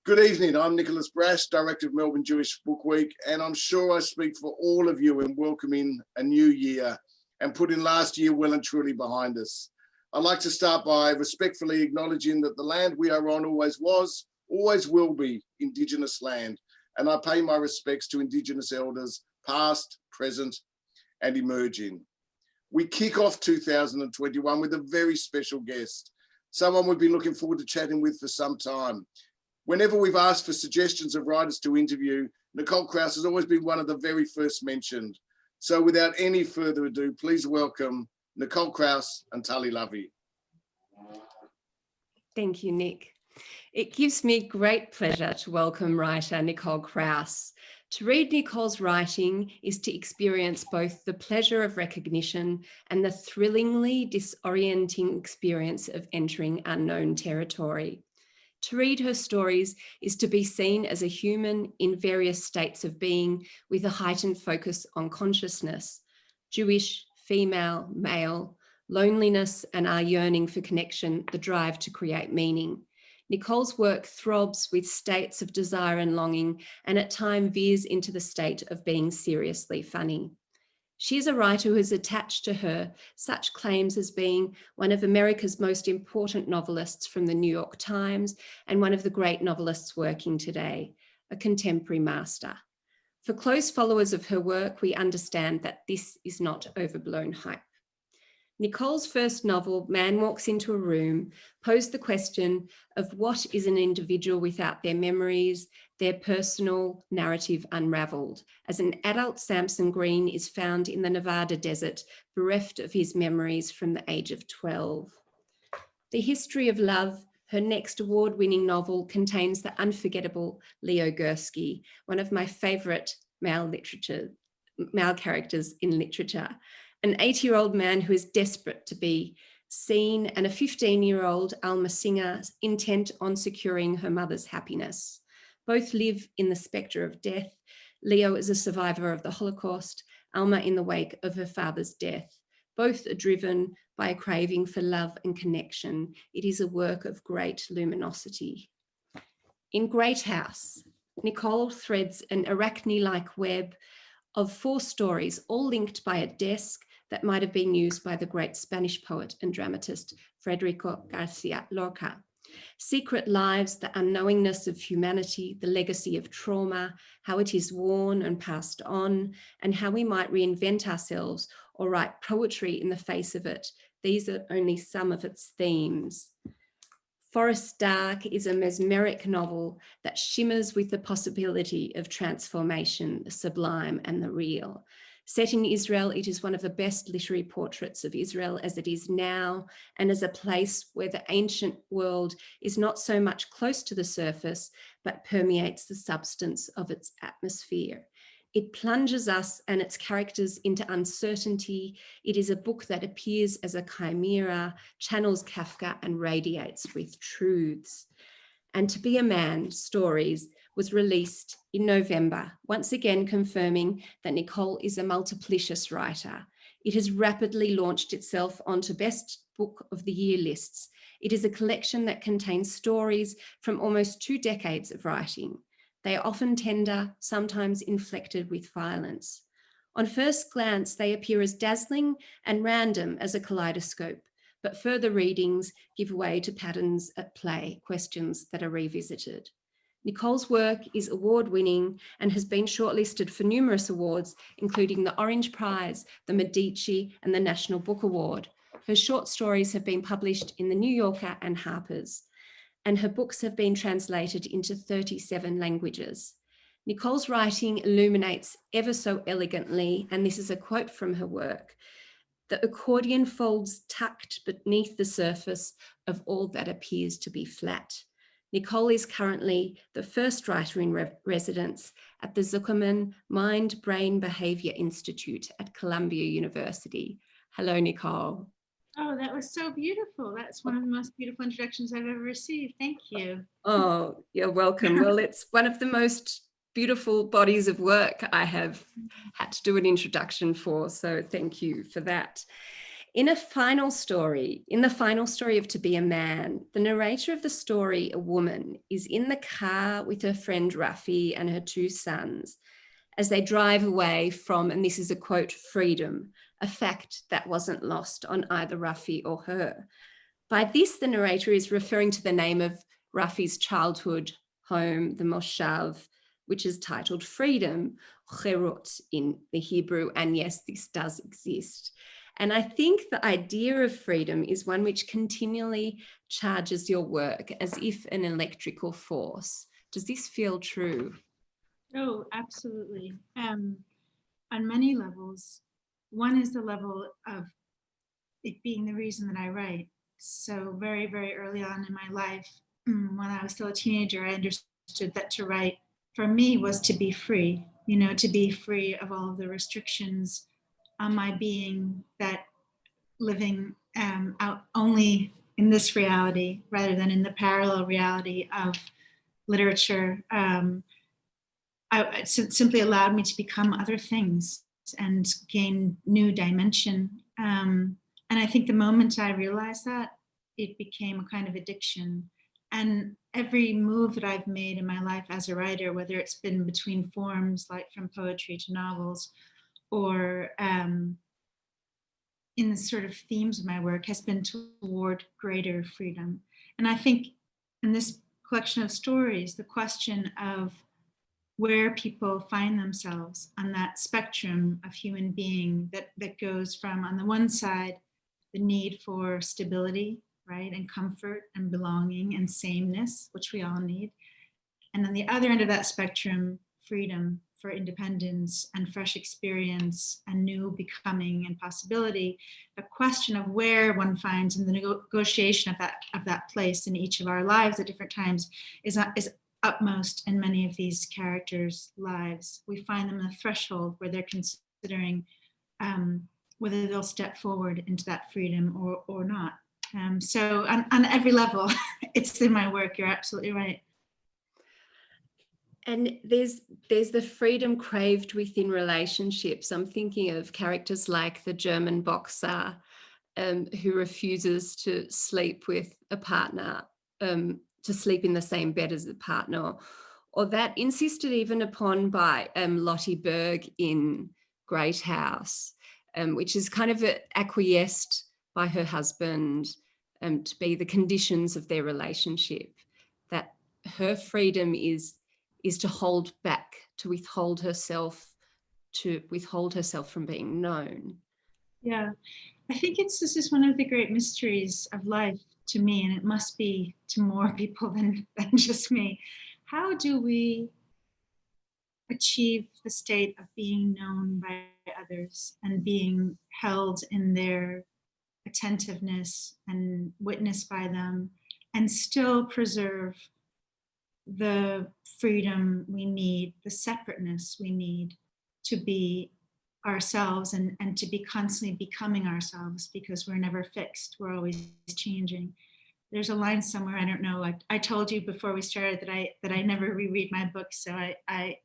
Good evening, I'm Nicholas Brash, Director of Melbourne Jewish Book Week, and I'm sure I speak for all of you in welcoming a new year and putting last year well and truly behind us. I'd like to start by respectfully acknowledging that the land we are on always was, always will be Indigenous land, and I pay my respects to Indigenous elders, past, present, and emerging. We kick off 2021 with a very special guest, someone we've been looking forward to chatting with for some time. Whenever we've asked for suggestions of writers to interview, Nicole Krauss has always been one of the very first mentioned. So without any further ado, please welcome Nicole Krauss and Tali Lavi. Thank you, Nick. It gives me great pleasure to welcome writer Nicole Krauss. To read Nicole's writing is to experience both the pleasure of recognition and the thrillingly disorienting experience of entering unknown territory. To read her stories is to be seen as a human in various states of being with a heightened focus on consciousness, Jewish, female, male, loneliness and our yearning for connection, the drive to create meaning. Nicole's work throbs with states of desire and longing and at times veers into the state of being seriously funny. She is a writer who has attached to her such claims as being one of America's most important novelists from the New York Times and one of the great novelists working today, a contemporary master. For close followers of her work, we understand that this is not overblown hype. Nicole's first novel, Man Walks into a Room, posed the question of what is an individual without their memories, their personal narrative unraveled, as an adult Samson Green is found in the Nevada desert, bereft of his memories from the age of 12. The History of Love, her next award-winning novel, contains the unforgettable Leo Gursky, one of my favourite male characters in literature. An 8-year-old man who is desperate to be seen, and a 15-year-old Alma Singer intent on securing her mother's happiness. Both live in the spectre of death. Leo is a survivor of the Holocaust, Alma in the wake of her father's death. Both are driven by a craving for love and connection. It is a work of great luminosity. In Great House, Nicole threads an arachne-like web of 4 stories, all linked by a desk that might have been used by the great Spanish poet and dramatist Federico Garcia Lorca. Secret lives, the unknowingness of humanity, the legacy of trauma, how it is worn and passed on, and how we might reinvent ourselves or write poetry in the face of it. These are only some of its themes. Forest Dark is a mesmeric novel that shimmers with the possibility of transformation, the sublime and the real. Set in Israel, it is one of the best literary portraits of Israel as it is now, and as a place where the ancient world is not so much close to the surface, but permeates the substance of its atmosphere. It plunges us and its characters into uncertainty. It is a book that appears as a chimera, channels Kafka and radiates with truths. And To Be a Man, Stories, was released in November, once again confirming that Nicole is a multiplicious writer. It has rapidly launched itself onto Best Book of the Year lists. It is a collection that contains stories from almost 2 decades of writing. They are often tender, sometimes inflected with violence. On first glance, they appear as dazzling and random as a kaleidoscope, but further readings give way to patterns at play, questions that are revisited. Nicole's work is award-winning and has been shortlisted for numerous awards, including the Orange Prize, the Medici, and the National Book Award. Her short stories have been published in The New Yorker and Harper's, and her books have been translated into 37 languages. Nicole's writing illuminates ever so elegantly, and this is a quote from her work: "The accordion folds tucked beneath the surface of all that appears to be flat." Nicole is currently the first writer in residence at the Zuckerman Mind-Brain Behavior Institute at Columbia University. Hello, Nicole. Oh, that was so beautiful. That's one of the most beautiful introductions I've ever received. Thank you. Oh, you're welcome. Well, it's one of the most beautiful bodies of work I have had to do an introduction for, so thank you for that. In the final story of To Be a Man, the narrator of the story, a woman, is in the car with her friend Rafi and her 2 sons as they drive away from, and this is a quote, freedom, a fact that wasn't lost on either Rafi or her. By this, the narrator is referring to the name of Rafi's childhood home, the Moshav, which is titled Freedom, Cherut in the Hebrew, and yes, this does exist. And I think the idea of freedom is one which continually charges your work as if an electrical force. Does this feel true? Oh, absolutely. On many levels. One is the level of it being the reason that I write. So very, very early on in my life, when I was still a teenager, I understood that to write for me was to be free, to be free of all of the restrictions on my being, that living out only in this reality rather than in the parallel reality of literature. It simply allowed me to become other things and gain new dimension. And I think the moment I realized that, it became a kind of addiction. And every move that I've made in my life as a writer, whether it's been between forms, like from poetry to novels, or in the sort of themes of my work, has been toward greater freedom. And I think in this collection of stories, the question of where people find themselves on that spectrum of human being that goes from, on the one side, the need for stability, right, and comfort and belonging and sameness, which we all need. And on the other end of that spectrum, freedom for independence and fresh experience and new becoming and possibility. The question of where one finds in the negotiation of that place in each of our lives at different times is upmost in many of these characters' lives. We find them in the threshold where they're considering whether they'll step forward into that freedom or not. So on every level, it's in my work. You're absolutely right. And there's the freedom craved within relationships. I'm thinking of characters like the German boxer who refuses to sleep with a partner, to sleep in the same bed as a partner, or that insisted even upon by Lottie Berg in Great House, which is kind of acquiesced by her husband to be the conditions of their relationship, that her freedom is to hold back, to withhold herself from being known. Yeah, I think this is one of the great mysteries of life to me, and it must be to more people than just me. How do we achieve the state of being known by others and being held in their attentiveness and witnessed by them, and still preserve the freedom we need, the separateness we need to be ourselves and to be constantly becoming ourselves, because we're never fixed, we're always changing. There's a line somewhere, I don't know, like I told you before we started that I never reread my books, so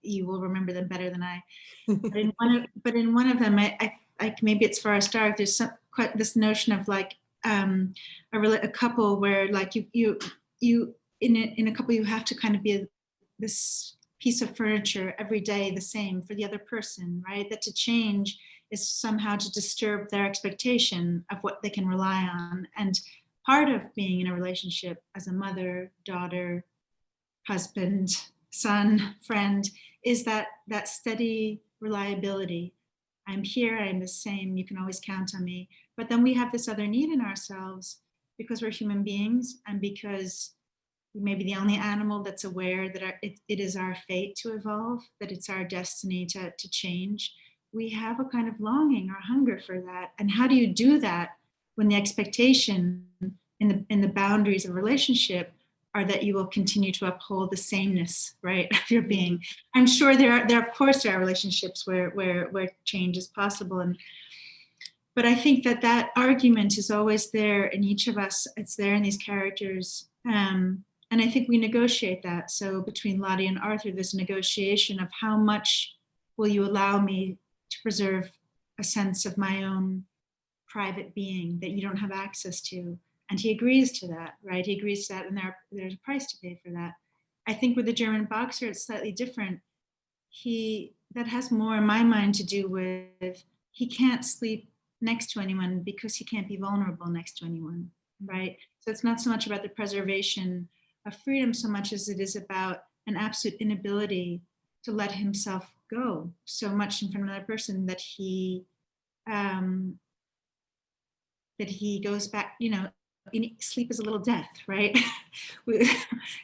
you will remember them better than I. But in one of them, I maybe it's Forrest Stark, there's quite this notion of like a couple where like you in a couple you have to kind of be this piece of furniture every day the same for the other person, right? That to change is somehow to disturb their expectation of what they can rely on. And part of being in a relationship as a mother, daughter, husband, son, friend is that steady reliability. I'm here, I'm the same, you can always count on me. But then we have this other need in ourselves because we're human beings and because we may be the only animal that's aware that it is our fate to evolve, that it's our destiny to change. We have a kind of longing or hunger for that. And how do you do that when the expectation in the boundaries of a relationship are that you will continue to uphold the sameness, right, of your being? I'm sure there are of course there are relationships where change is possible, but I think that argument is always there in each of us. It's there in these characters. And I think we negotiate that. So between Lottie and Arthur, there's a negotiation of how much will you allow me to preserve a sense of my own private being that you don't have access to. And he agrees to that, right? He agrees to that, and there's a price to pay for that. I think with the German boxer, it's slightly different. That has more in my mind to do with he can't sleep next to anyone because he can't be vulnerable next to anyone, right? So it's not so much about the preservation of freedom so much as it is about an absolute inability to let himself go so much in front of another person that he goes back, sleep is a little death, right?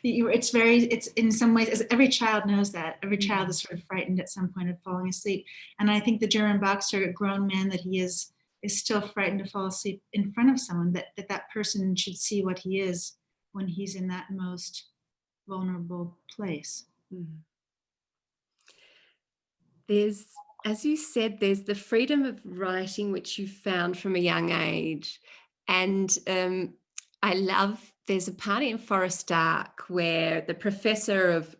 It's in some ways, as every child knows that. Every child is sort of frightened at some point of falling asleep. And I think the German boxer, a grown man that he is still frightened to fall asleep in front of someone, that person should see what he is when he's in that most vulnerable place. There's, as you said, there's the freedom of writing, which you found from a young age. And I love, there's a part in Forest Dark where the professor of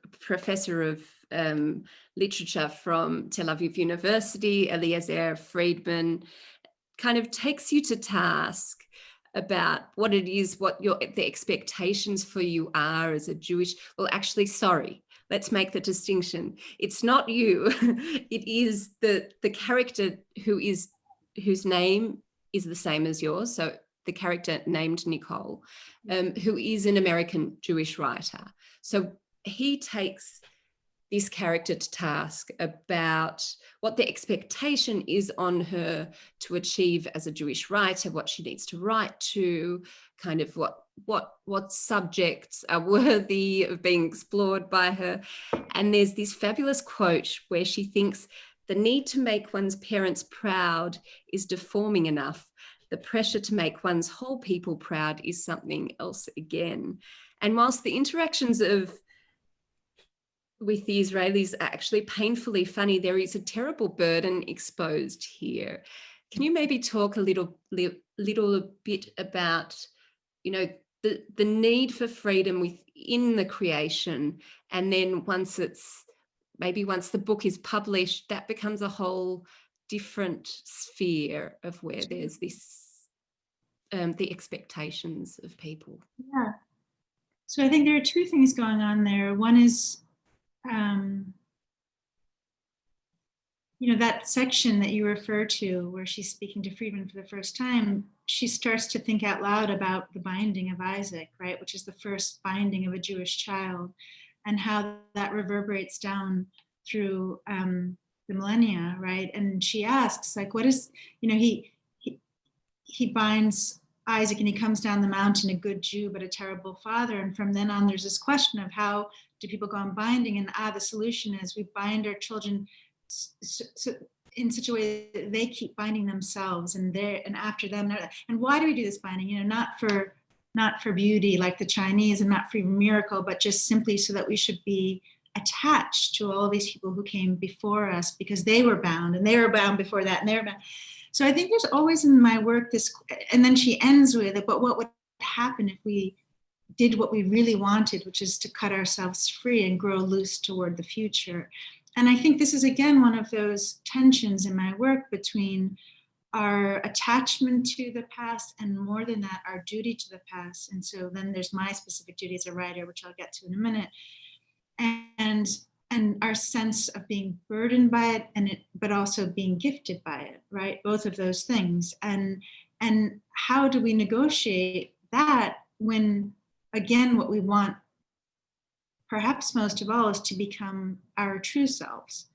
literature from Tel Aviv University, Eliezer Friedman, kind of takes you to task about what it is, what the expectations for you are as a Jewish, well, actually, sorry, let's make the distinction. It's not you. It is the character whose name is the same as yours. So the character named Nicole, who is an American Jewish writer. So he takes this character to task about what the expectation is on her to achieve as a Jewish writer, what she needs to write to, kind of what subjects are worthy of being explored by her. And there's this fabulous quote where she thinks the need to make one's parents proud is deforming enough. The pressure to make one's whole people proud is something else again. And whilst the interactions with the Israelis are actually painfully funny, there is a terrible burden exposed here. Can you maybe talk a little bit about, the need for freedom within the creation, and then once the book is published, that becomes a whole different sphere of where there's this the expectations of people. Yeah. So I think there are two things going on there. One is that section that you refer to where she's speaking to Friedman for the first time, she starts to think out loud about the binding of Isaac, right, which is the first binding of a Jewish child, and how that reverberates down through the millennia, right? And she asks, like, what is, he binds Isaac and he comes down the mountain, a good Jew, but a terrible father. And from then on, there's this question of how do people go on binding? And the solution is we bind our children in such a way that they keep binding themselves and after them. And why do we do this binding? Not for beauty like the Chinese, and not for miracle, but just simply so that we should be attached to all these people who came before us because they were bound, and they were bound before that, and they were bound. So I think there's always in my work this, and then she ends with it, but what would happen if we did what we really wanted, which is to cut ourselves free and grow loose toward the future? And I think this is, again, one of those tensions in my work between our attachment to the past and, more than that, our duty to the past. And so then there's my specific duty as a writer, which I'll get to in a minute, and our sense of being burdened by it, but also being gifted by it, right? Both of those things. And how do we negotiate that when, again, what we want perhaps most of all is to become our true selves,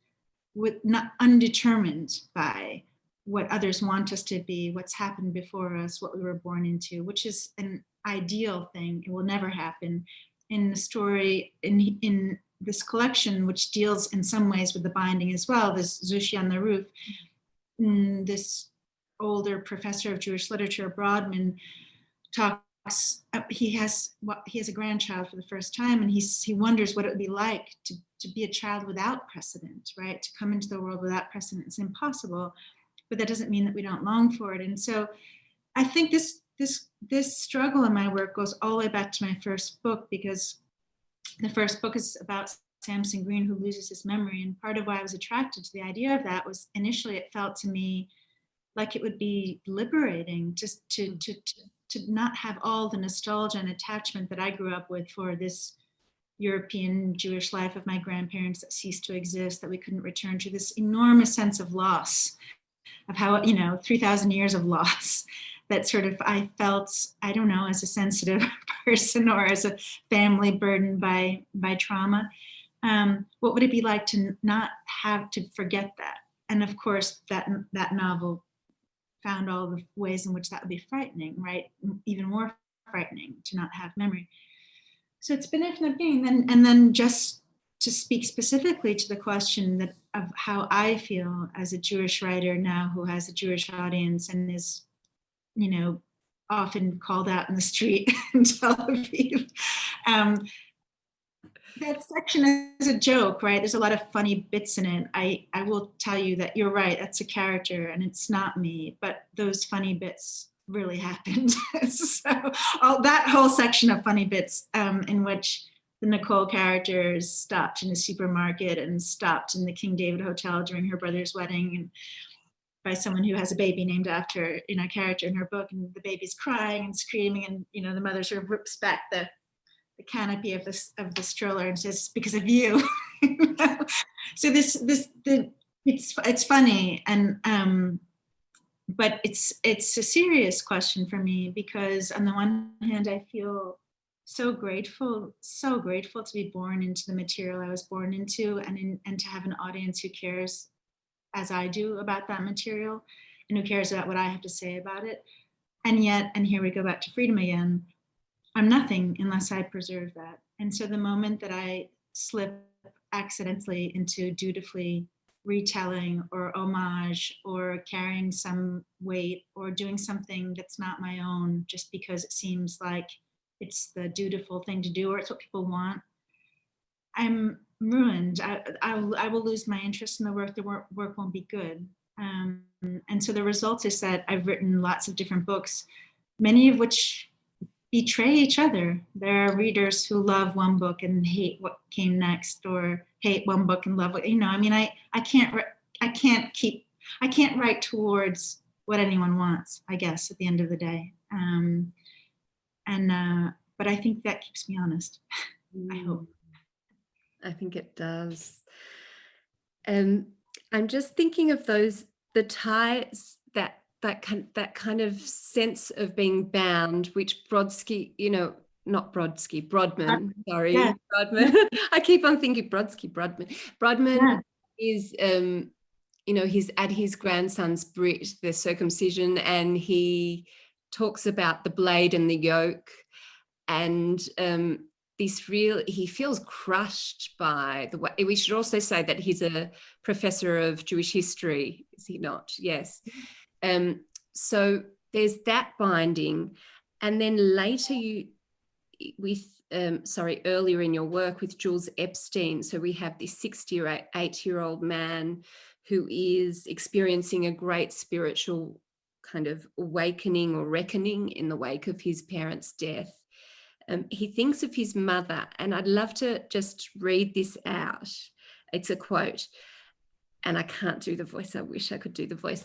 not undetermined by what others want us to be, what's happened before us, what we were born into, which is an ideal thing. It will never happen. In the story, in this collection, which deals in some ways with the binding as well, this Zushi on the Roof, this older professor of Jewish literature, Broadman, talks. He has a grandchild for the first time, and he wonders what it would be like to be a child without precedent, right? To come into the world without precedent. It's impossible, but that doesn't mean that we don't long for it. And so I think this struggle in my work goes all the way back to my first book, because the first book is about Samson Green, who loses his memory. And part of why I was attracted to the idea of that was, initially it felt to me like it would be liberating just to not have all the nostalgia and attachment that I grew up with for this European Jewish life of my grandparents that ceased to exist, that we couldn't return to, this enormous sense of loss, of how, 3,000 years of loss that sort of I felt, I don't know, as a sensitive person or as a family burdened by trauma. What would it be like to not have to forget that? And of course, that novel found all the ways in which that would be frightening, right? Even more frightening to not have memory. So it's been infinite being. And then just to speak specifically to the question of how I feel as a Jewish writer now who has a Jewish audience and is, often called out in the street in Tel Aviv. That section is a joke, right? There's a lot of funny bits in it. I will tell you that you're right. That's a character and it's not me, but those funny bits really happened. So that whole section of funny bits in which the Nicole character is stopped in a supermarket and stopped in the King David Hotel during her brother's wedding and by someone who has a baby named after, a character in her book, and the baby's crying and screaming, and the mother sort of rips back the canopy of the stroller and says, "It's because of you." So it's funny, and but it's a serious question for me, because on the one hand I feel so grateful to be born into the material I was born into, and to have an audience who cares as I do about that material and who cares about what I have to say about it. And yet, and here we go back to freedom again, I'm nothing unless I preserve that. And so the moment that I slip accidentally into dutifully retelling or homage or carrying some weight or doing something that's not my own just because it seems like it's the dutiful thing to do or it's what people want, I'm ruined. I will lose my interest in the work. The work won't be good. And so the result is that I've written lots of different books, many of which betray each other. There are readers who love one book and hate what came next, or hate one book and love what, I can't write towards what anyone wants, I guess, at the end of the day. But I think that keeps me honest. I hope. I think it does. I'm just thinking of the ties that kind of sense of being bound, which Brodsky, Brodman, sorry, yeah. Brodman. I keep on thinking Brodman. Brodman is, he's at his grandson's brit, the circumcision, and he talks about the blade and the yoke, and he feels crushed by the way. We should also say that he's a professor of Jewish history, is he not? Yes. So there's that binding, and then later earlier in your work with Jules Epstein, so we have this 68-year-old man who is experiencing a great spiritual kind of awakening or reckoning in the wake of his parents' death. He thinks of his mother, and I'd love to just read this out. It's a quote, and I can't do the voice. I wish I could do the voice.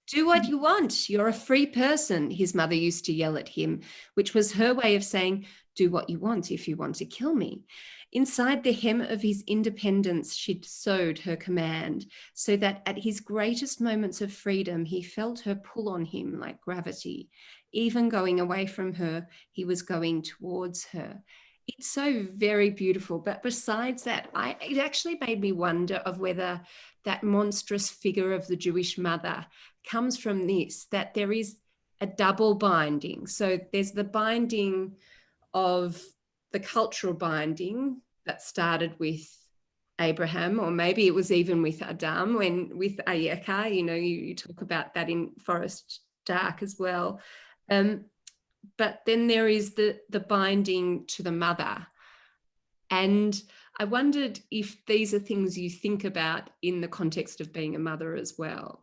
"Do what you want. You're a free person," his mother used to yell at him, which was her way of saying, "Do what you want if you want to kill me." Inside the hem of his independence, she'd sewed her command, so that at his greatest moments of freedom, he felt her pull on him like gravity. Even going away from her, he was going towards her. It's so very beautiful. But besides that, it actually made me wonder of whether that monstrous figure of the Jewish mother comes from this, that there is a double binding. So there's the binding of the cultural binding that started with Abraham, or maybe it was even with Adam, with Ayeka, you talk about that in Forest Dark as well. But then there is the binding to the mother. And I wondered if these are things you think about in the context of being a mother as well.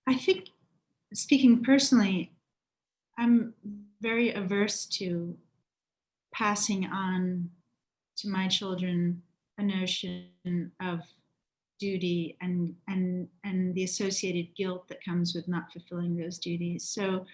I think, speaking personally, I'm very averse to passing on to my children a notion of duty and the associated guilt that comes with not fulfilling those duties. So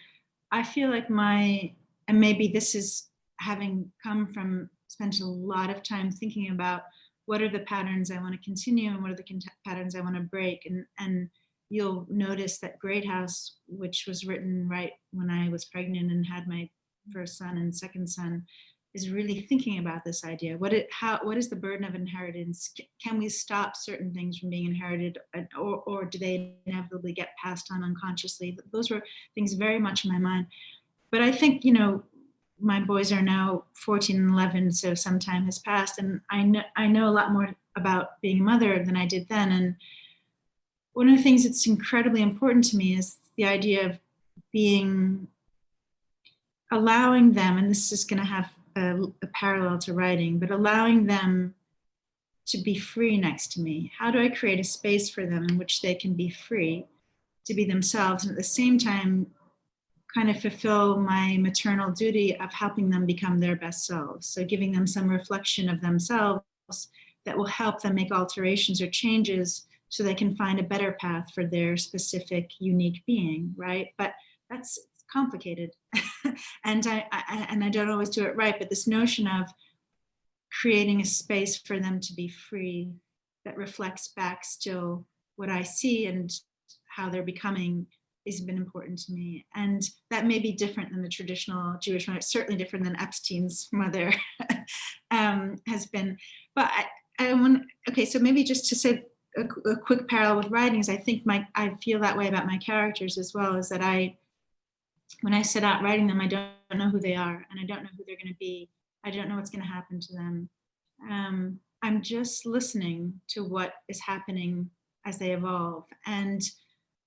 I feel like and maybe this is having come from spent a lot of time thinking about what are the patterns I want to continue and what are the patterns I want to break. And you'll notice that Great House, which was written right when I was pregnant and had my first son and second son, is really thinking about this idea. What is the burden of inheritance? Can we stop certain things from being inherited, or do they inevitably get passed on unconsciously? Those were things very much in my mind. But I think, my boys are now 14 and 11, so some time has passed, and I know a lot more about being a mother than I did then. And one of the things that's incredibly important to me is the idea of allowing them, and this is going to have a parallel to writing, but allowing them to be free next to me. How do I create a space for them in which they can be free to be themselves, and at the same time kind of fulfill my maternal duty of helping them become their best selves? So giving them some reflection of themselves that will help them make alterations or changes so they can find a better path for their specific, unique being, right? But that's complicated. And I don't always do it right, but this notion of creating a space for them to be free that reflects back still what I see and how they're becoming has been important to me. And that may be different than the traditional Jewish mother. It's certainly different than Epstein's mother has been. But so maybe just to say a quick parallel with writing is I think I feel that way about my characters as well, is that when I set out writing them, I don't know who they are, and I don't know who they're going to be. I don't know what's going to happen to them. I'm just listening to what is happening as they evolve, and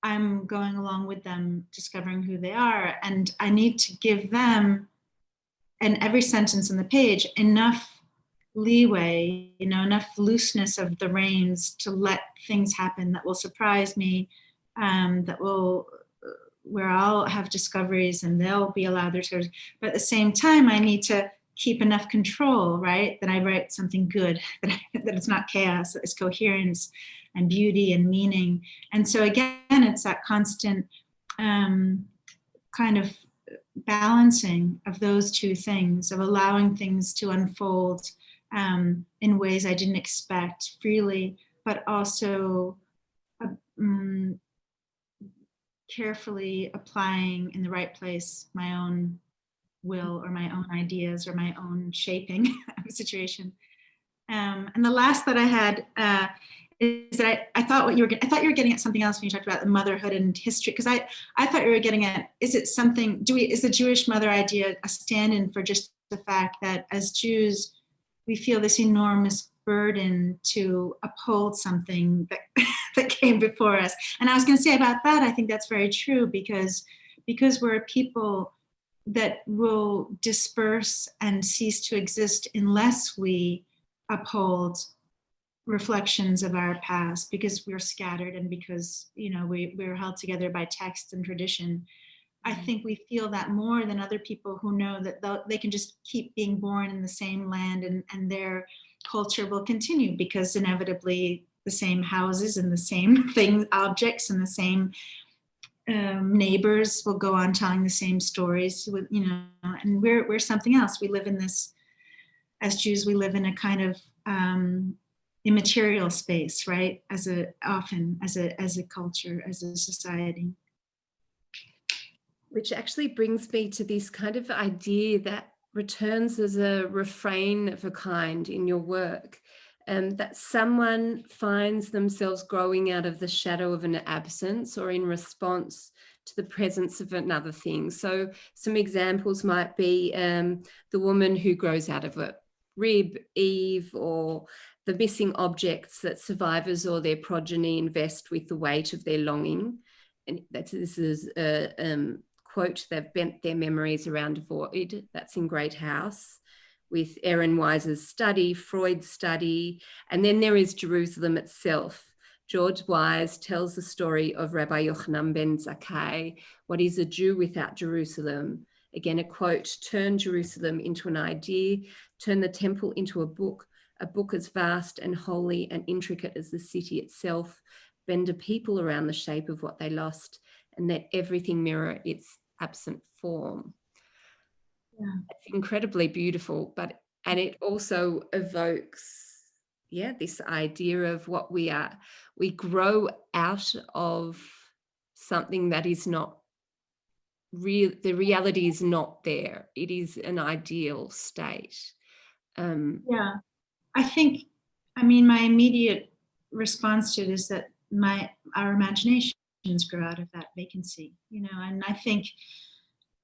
I'm going along with them, discovering who they are. And I need to give them, in every sentence on the page, enough leeway, enough looseness of the reins to let things happen that will surprise me, where I'll have discoveries and they'll be allowed their discoveries. But at the same time, I need to keep enough control, right? That I write something good, that it's not chaos, that it's coherence and beauty and meaning. And so again, it's that constant kind of balancing of those two things, of allowing things to unfold in ways I didn't expect freely, but also carefully applying in the right place my own will or my own ideas or my own shaping of a situation. And the last that I had is that I thought you were getting at something else when you talked about the motherhood and history, because I thought you were getting at, is it something, is the Jewish mother idea a stand-in for just the fact that as Jews, we feel this enormous burden to uphold something that came before us? And I was going to say about that, I think that's very true, because we're a people that will disperse and cease to exist unless we uphold reflections of our past, because we're scattered and because we're held together by text and tradition. I think we feel that more than other people who know that they can just keep being born in the same land and their culture will continue, because inevitably the same houses and the same objects and the same neighbors will go on telling the same stories, and we're something else. We live in this, as Jews, we live in a kind of immaterial space, right? As a culture, as a society. Which actually brings me to this kind of idea that returns as a refrain of a kind in your work, that someone finds themselves growing out of the shadow of an absence or in response to the presence of another thing. So some examples might be the woman who grows out of a rib, Eve, or the missing objects that survivors or their progeny invest with the weight of their longing. And this is a quote, they've bent their memories around a void. That's in Great House, with Aaron Wise's study, Freud's study. And then there is Jerusalem itself. George Wise tells the story of Rabbi Yochanan ben Zakkai. What is a Jew without Jerusalem? Again, a quote, turn Jerusalem into an idea, turn the temple into a book, a book as vast and holy and intricate as the city itself, bend a people around the shape of what they lost, and let everything mirror its absent form. Yeah. It's incredibly beautiful, and it also evokes, this idea of what we are. We grow out of something that is not real. The reality is not there. It is an ideal state. Yeah, I think, my immediate response to it is that our imaginations grow out of that vacancy, and I think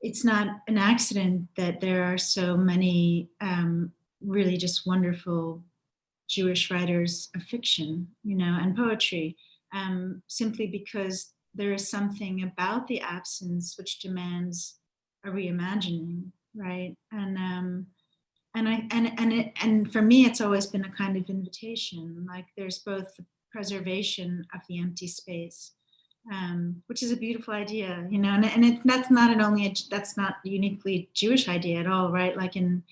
it's not an accident that there are so many really just wonderful Jewish writers of fiction, and poetry, simply because there is something about the absence which demands a reimagining, right? And for me, it's always been a kind of invitation. Like there's both the preservation of the empty space, which is a beautiful idea, that's not a uniquely Jewish idea at all, right? Like in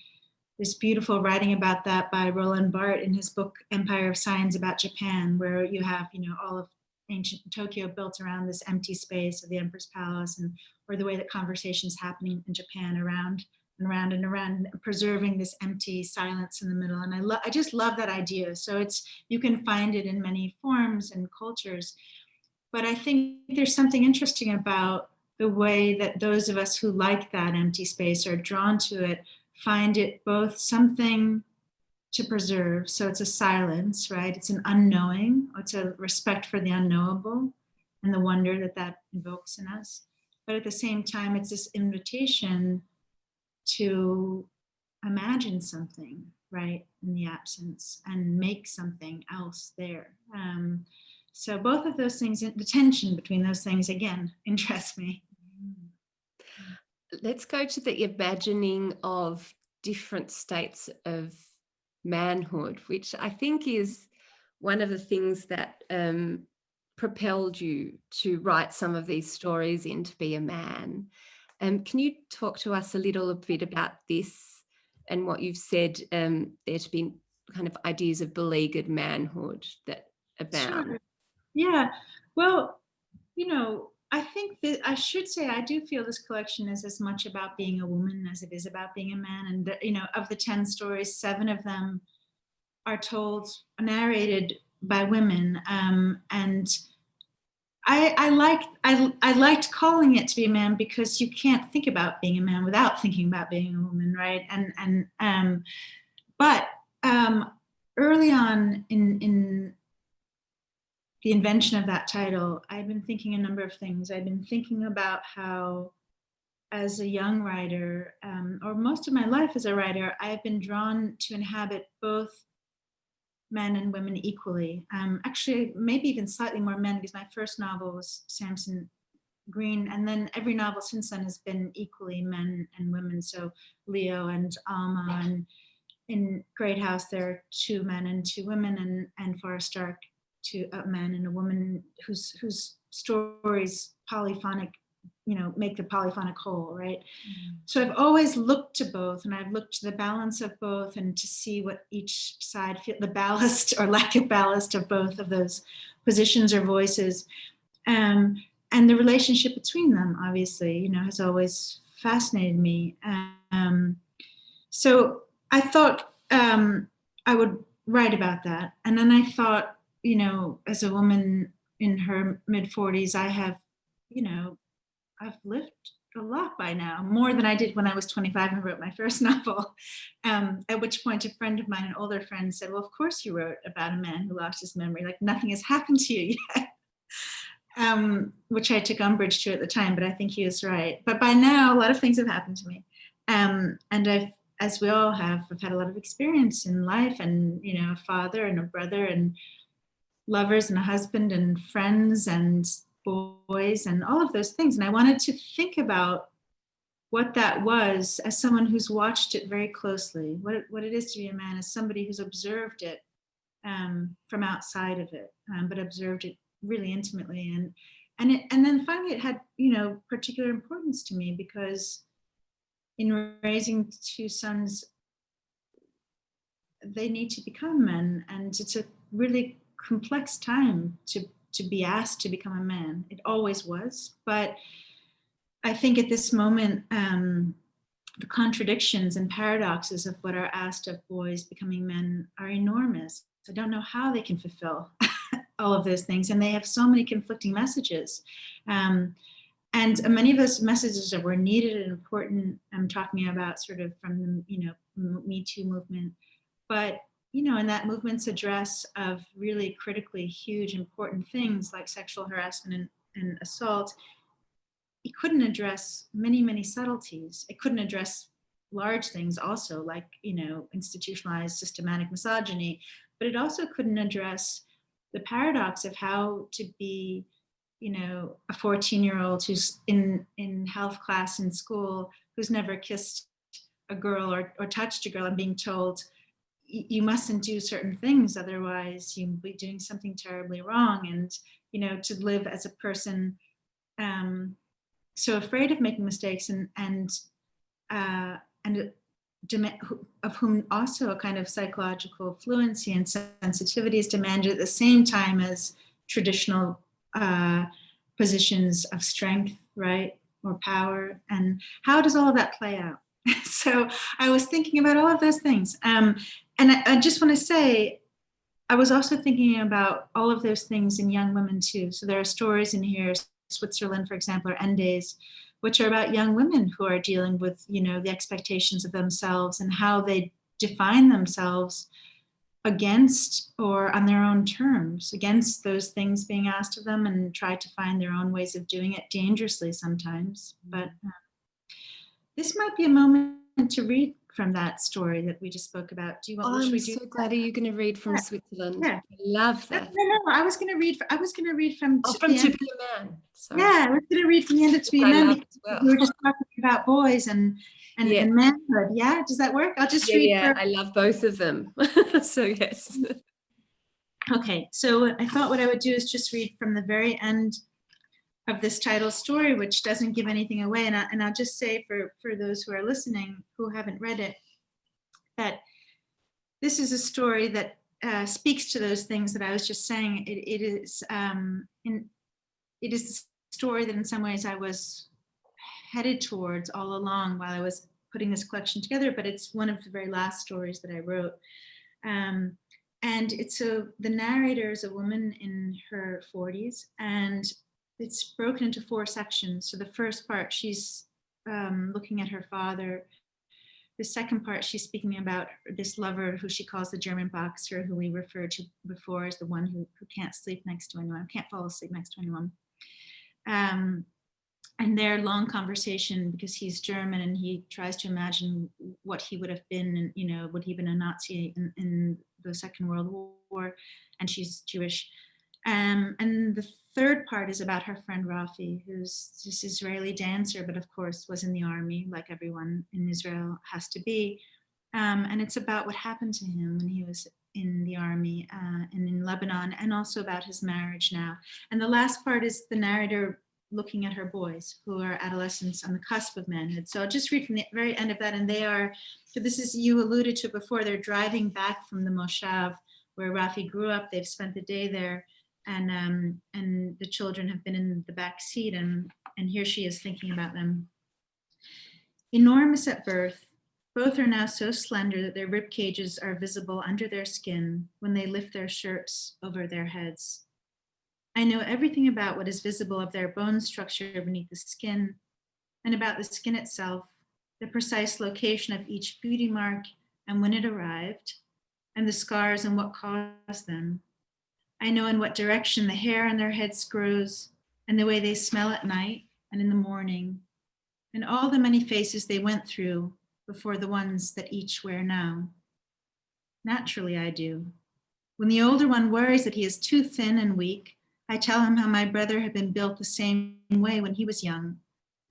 this beautiful writing about that by Roland Barthes in his book Empire of Signs about Japan, where you have, all of ancient Tokyo built around this empty space of the Emperor's Palace, or the way that conversations happening in Japan around and around and around, preserving this empty silence in the middle. And I just love that idea. So you can find it in many forms and cultures. But I think there's something interesting about the way that those of us who like that empty space are drawn to it, find it both something to preserve. So it's a silence, right? It's an unknowing. It's a respect for the unknowable and the wonder that invokes in us. But at the same time, it's this invitation to imagine something, right, in the absence, and make something else there. So both of those things, the tension between those things, again, interests me. Let's go to the imagining of different states of manhood, which I think is one of the things that propelled you to write some of these stories in To Be a Man. Can you talk to us a little bit about this and what you've said there to be kind of ideas of beleaguered manhood that abound? Sure. Yeah. Well, I think that I should say I do feel this collection is as much about being a woman as it is about being a man. And, of the 10 stories, 7 of them are narrated by women. And I liked calling it To Be a Man because you can't think about being a man without thinking about being a woman, right? But early on in the invention of that title, I've been thinking a number of things. I've been thinking about how, as a young writer, or most of my life as a writer, I've been drawn to inhabit both men and women equally. Actually, maybe even slightly more men, because my first novel was Samson Green, and then every novel since then has been equally men and women. So Leo and Alma, and in Great House there are 2 men and 2 women, and Forrest Stark, a man and a woman whose stories polyphonic, make the polyphonic whole, right? Mm-hmm. So I've always looked to both, and I've looked to the balance of both, and to see what each side feel, the ballast or lack of ballast of both of those positions or voices, and the relationship between them, obviously, has always fascinated me. So I thought I would write about that, and then I thought, as a woman in her mid-40s, I've lived a lot by now, more than I did when I was 25 and wrote my first novel. At which point a friend of mine, an older friend, said, well, of course you wrote about a man who lost his memory, like nothing has happened to you yet. Which I took umbrage to at the time, but I think he was right. But by now, a lot of things have happened to me. And I've, as we all have, I've had a lot of experience in life, and, a father and a brother and lovers and a husband and friends and boys and all of those things. And I wanted to think about what that was as someone who's watched it very closely, what it is to be a man, as somebody who's observed it from outside of it, but observed it really intimately. And then finally it had, particular importance to me, because in raising 2 sons, they need to become men. And it's a really complex time to be asked to become a man. It always was. But I think at this moment, the contradictions and paradoxes of what are asked of boys becoming men are enormous. I don't know how they can fulfill all of those things. And they have so many conflicting messages. And many of those messages that were needed and important, I'm talking about sort of from the, Me Too movement. But, in that movement's address of really critically huge, important things like sexual harassment and assault, it couldn't address many, many subtleties. It couldn't address large things also, like, institutionalized systematic misogyny, but it also couldn't address the paradox of how to be, a 14-year-old who's in health class in school, who's never kissed a girl or touched a girl, and being told, you mustn't do certain things, otherwise you'll be doing something terribly wrong. And, to live as a person so afraid of making mistakes and of whom also a kind of psychological fluency and sensitivity is demanded at the same time as traditional positions of strength, right, or power. And how does all of that play out? So I was thinking about all of those things. And I just want to say, I was also thinking about all of those things in young women too. So there are stories in here, Switzerland, for example, or Endes, which are about young women who are dealing with, the expectations of themselves and how they define themselves against or on their own terms, against those things being asked of them, and try to find their own ways of doing it, dangerously sometimes. But this might be a moment to read from that story that we just spoke about. Do you want? I'm so glad. Are you going to read from Switzerland? Yeah. I love that. No. I was going to read from. From To Be a Man. Sorry. Yeah, I was going to read from the end of To Be a Man, because we were just talking about boys and manhood. Yeah, does that work? I'll just read. Yeah, I love both of them. So yes. Okay, so I thought what I would do is just read from the very end of this title story, which doesn't give anything away. And I'll just say for those who are listening who haven't read it, that this is a story that speaks to those things that I was just saying. It is the story that in some ways I was headed towards all along while I was putting this collection together, but it's one of the very last stories that I wrote. And it's the narrator is a woman in her 40s, and it's broken into 4 sections. So the first part, she's looking at her father. The second part, she's speaking about this lover who she calls the German boxer, who we referred to before as the one who can't sleep next to anyone, can't fall asleep next to anyone. And their long conversation, because he's German and he tries to imagine what he would have been, and, would he have been a Nazi in the Second World War, and she's Jewish. And the third part is about her friend Rafi, who's this Israeli dancer, but of course was in the army, like everyone in Israel has to be. And it's about what happened to him when he was in the army and in Lebanon, and also about his marriage now. And the last part is the narrator looking at her boys, who are adolescents on the cusp of manhood. So I'll just read from the very end of that. And so this is, you alluded to before, they're driving back from the Moshav where Rafi grew up. They've spent the day there. And the children have been in the back seat, and here she is thinking about them. Enormous at birth, both are now so slender that their rib cages are visible under their skin when they lift their shirts over their heads. I know everything about what is visible of their bone structure beneath the skin, and about the skin itself, the precise location of each beauty mark and when it arrived, and the scars and what caused them. I know in what direction the hair on their heads grows, and the way they smell at night and in the morning, and all the many faces they went through before the ones that each wear now. Naturally, I do. When the older one worries that he is too thin and weak, I tell him how my brother had been built the same way when he was young,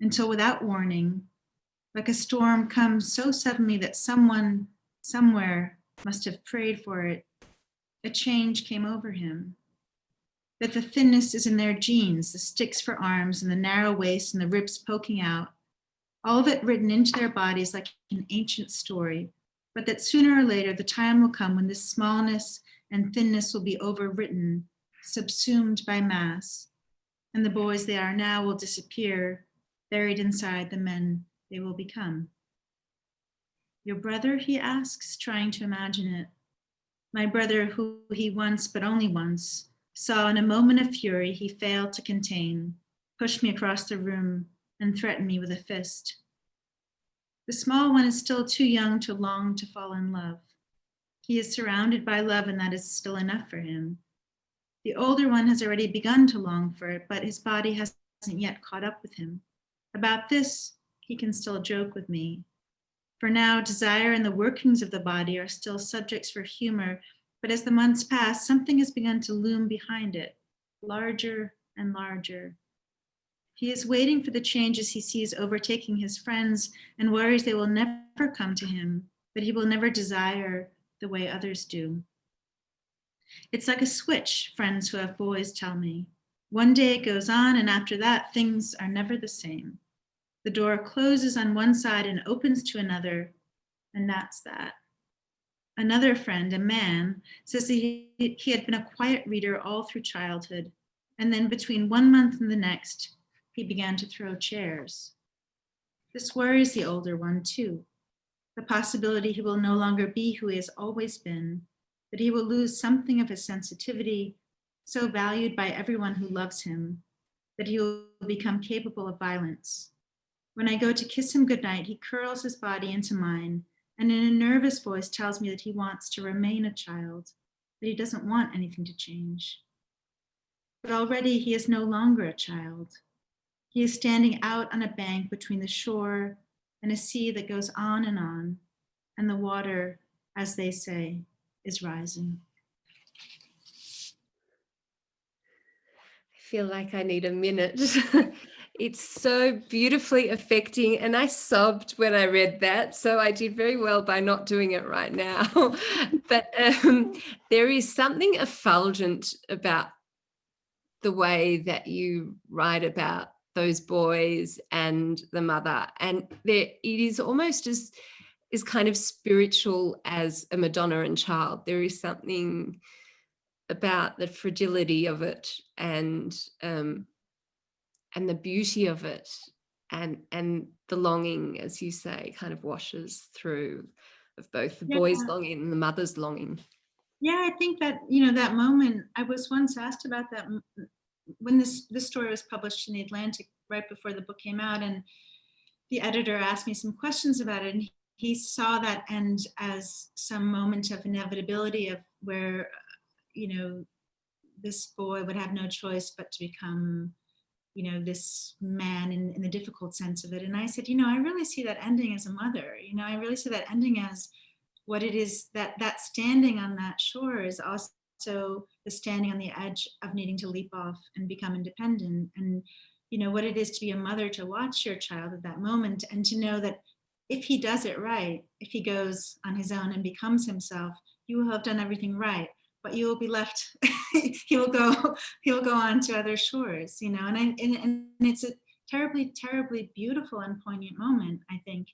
until without warning, like a storm comes so suddenly that someone, somewhere, must have prayed for it, a change came over him. That the thinness is in their genes, the sticks for arms and the narrow waist and the ribs poking out, all of it written into their bodies like an ancient story, but that sooner or later the time will come when this smallness and thinness will be overwritten, subsumed by mass, and the boys they are now will disappear, buried inside the men they will become. Your brother, he asks, trying to imagine it. My brother, who he once, but only once, saw in a moment of fury he failed to contain, pushed me across the room and threatened me with a fist. The small one is still too young to long to fall in love. He is surrounded by love, and that is still enough for him. The older one has already begun to long for it, but his body hasn't yet caught up with him. About this, he can still joke with me. For now, desire and the workings of the body are still subjects for humor, but as the months pass, something has begun to loom behind it, larger and larger. He is waiting for the changes he sees overtaking his friends and worries they will never come to him, but he will never desire the way others do. It's like a switch, friends who have boys tell me. One day it goes on, and after that, things are never the same. The door closes on one side and opens to another, and that's that. Another friend, a man, says he had been a quiet reader all through childhood, and then between 1 month and the next, he began to throw chairs. This worries the older one too. The possibility he will no longer be who he has always been, that he will lose something of his sensitivity, so valued by everyone who loves him, that he will become capable of violence. When I go to kiss him goodnight, he curls his body into mine, and in a nervous voice tells me that he wants to remain a child, that he doesn't want anything to change. But already he is no longer a child. He is standing out on a bank between the shore and a sea that goes on, and the water, as they say, is rising. I feel like I need a minute. It's so beautifully affecting, and I sobbed when I read that, so I did very well by not doing it right now. But there is something effulgent about the way that you write about those boys and the mother, and it is almost as kind of spiritual as a Madonna and Child. There is something about the fragility of it and the beauty of it, and the longing, as you say, kind of washes through of both the boy's longing and the mother's longing. Yeah, I think that, that moment, I was once asked about that when this story was published in The Atlantic right before the book came out, and the editor asked me some questions about it, and he saw that end as some moment of inevitability of where, this boy would have no choice but to become, this man in the difficult sense of it. And I said, I really see that ending as a mother. I really see that ending as what it is, that standing on that shore is also the standing on the edge of needing to leap off and become independent. And, what it is to be a mother, to watch your child at that moment and to know that if he does it right, if he goes on his own and becomes himself, you will have done everything right. But you will be left. he will go on to other shores, and it's a terribly, terribly beautiful and poignant moment, I think,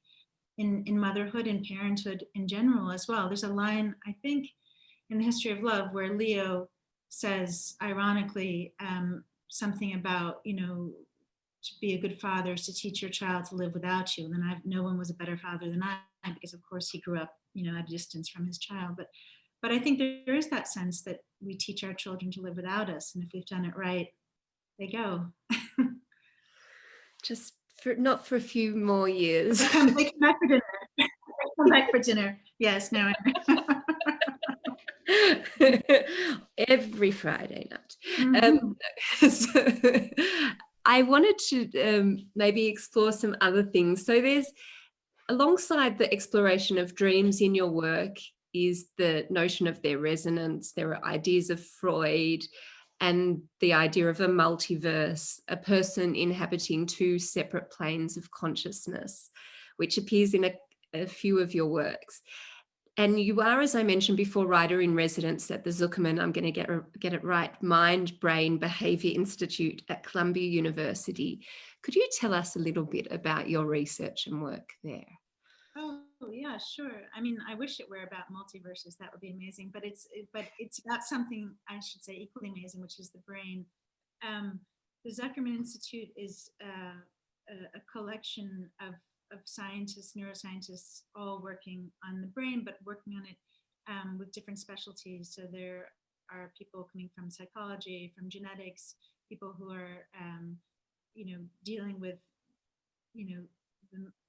in motherhood and parenthood in general as well. There's a line, I think, in The History of Love where Leo says, ironically, something about, to be a good father is to teach your child to live without you. And then no one was a better father than I, because of course he grew up, at a distance from his child. But I think there is that sense that we teach our children to live without us. And if we've done it right, they go. Just not for a few more years. They come back for dinner. They come back for dinner. Yes, no. Every Friday night. Mm-hmm. So I wanted to maybe explore some other things. So there's, alongside the exploration of dreams in your work, is the notion of their resonance. There are ideas of Freud and the idea of a multiverse, a person inhabiting two separate planes of consciousness, which appears in a few of your works. And you are, as I mentioned before, writer in residence at the Zuckerman, I'm going to get it right, Mind, Brain, Behavior Institute at Columbia University. Could you tell us a little bit about your research and work there? Oh, yeah. Yeah, sure. I mean, I wish it were about multiverses. That would be amazing. But it's about something, I should say, equally amazing, which is the brain. The Zuckerman Institute is a collection of scientists, neuroscientists, all working on the brain, but working on it with different specialties. So there are people coming from psychology, from genetics, people who are, dealing with,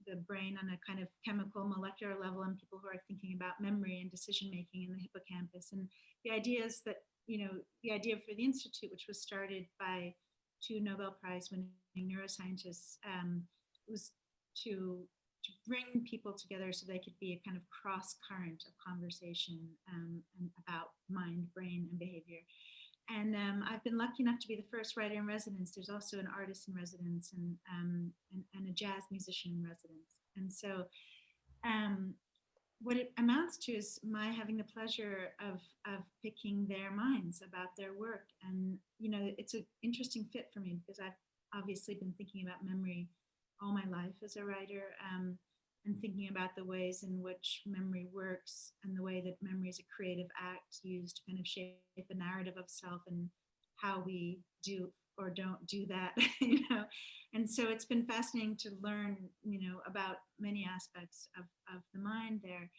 the brain on a kind of chemical molecular level, and people who are thinking about memory and decision making in the hippocampus. And the idea is that, the idea for the Institute, which was started by 2 Nobel Prize winning neuroscientists, was to bring people together so they could be a kind of cross current of conversation about mind, brain, and behavior. And I've been lucky enough to be the first writer in residence. There's also an artist in residence and a jazz musician in residence. And so what it amounts to is my having the pleasure of picking their minds about their work. And, it's an interesting fit for me because I've obviously been thinking about memory all my life as a writer, and thinking about the ways in which memory works and the way that memory is a creative act used to kind of shape a narrative of self and how we do or don't do that, And so it's been fascinating to learn, about many aspects of the mind there.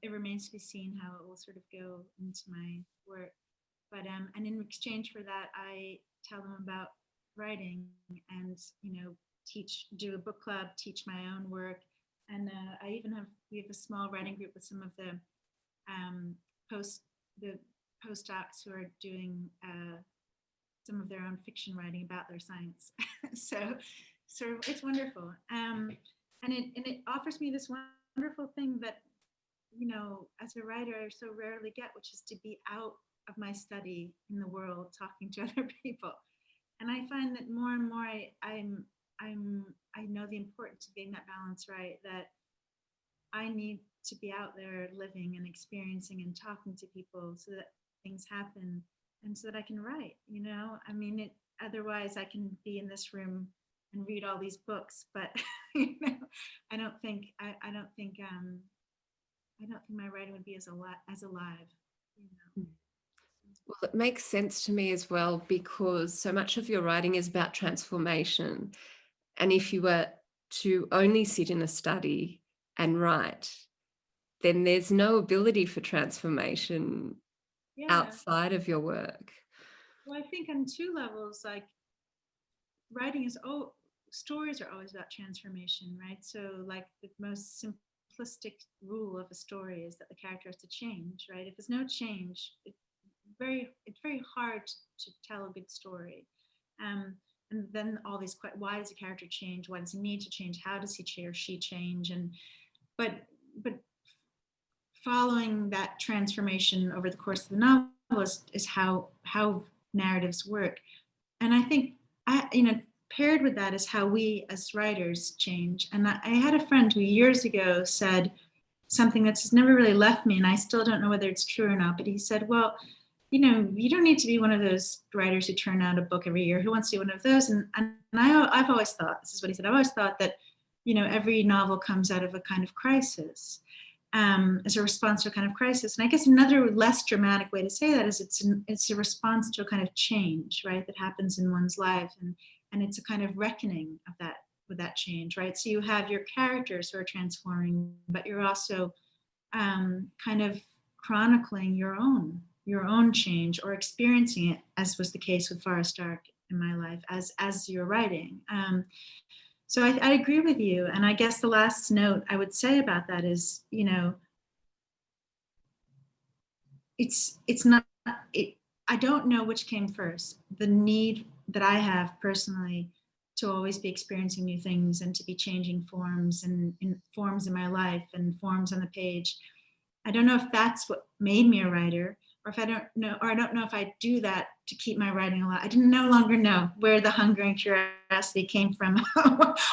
It remains to be seen how it will sort of go into my work. But, and in exchange for that, I tell them about writing and, do a book club, teach my own work. And we have a small writing group with some of the postdocs who are doing some of their own fiction writing about their science. so it's wonderful. And it offers me this wonderful thing that, as a writer, I so rarely get, which is to be out of my study in the world, talking to other people. And I find that more and more I know the importance of getting that balance right, that I need to be out there living and experiencing and talking to people so that things happen and so that I can write, I mean, otherwise I can be in this room and read all these books, but I don't think my writing would be as alive. Well, it makes sense to me as well, because so much of your writing is about transformation. And if you were to only sit in a study and write, then there's no ability for transformation outside of your work. Well, I think on 2 levels, like writing stories are always about transformation, right? So like the most simplistic rule of a story is that the character has to change, right? If there's no change, it's very hard to tell a good story. And then all these, why does a character change? Why does he need to change? How does he or she change? But following that transformation over the course of the novel is how narratives work. And I think, paired with that is how we as writers change. And I had a friend who years ago said something that's just never really left me, and I still don't know whether it's true or not, but he said, well, you don't need to be one of those writers who turn out a book every year. Who wants to be one of those? And I've always thought, this is what he said, I've always thought that, every novel comes out of a kind of crisis, as a response to a kind of crisis. And I guess another less dramatic way to say that is it's a response to a kind of change, right, that happens in one's life. And it's a kind of reckoning of that, with that change, right? So you have your characters who are transforming, but you're also kind of chronicling your own change, or experiencing it, as was the case with Forest Dark in my life, as you're writing. So I agree with you. And I guess the last note I would say about that is, it's not, I don't know which came first, the need that I have personally to always be experiencing new things and to be changing forms and in forms in my life and forms on the page. I don't know if that's what made me a writer, or if I don't know if I do that to keep my writing alive. I no longer know where the hunger and curiosity came from,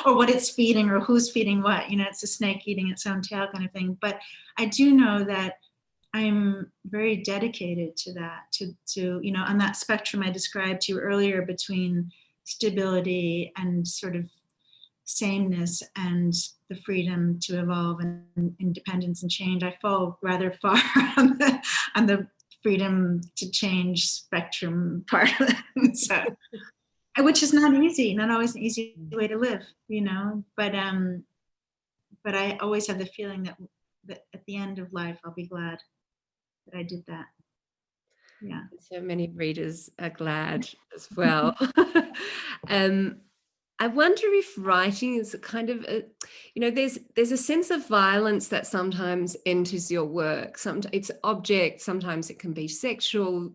or what it's feeding, or who's feeding what. It's a snake eating its own tail kind of thing. But I do know that I'm very dedicated to that, to on that spectrum I described to you earlier between stability and sort of sameness and the freedom to evolve and independence and change. I fall rather far on the freedom to change spectrum part of it. So, which is not easy, not always an easy way to live, but I always have the feeling that at the end of life, I'll be glad that I did that. Yeah. So many readers are glad as well. I wonder if writing is a kind of, there's a sense of violence that sometimes enters your work. Sometimes it's object, sometimes it can be sexual,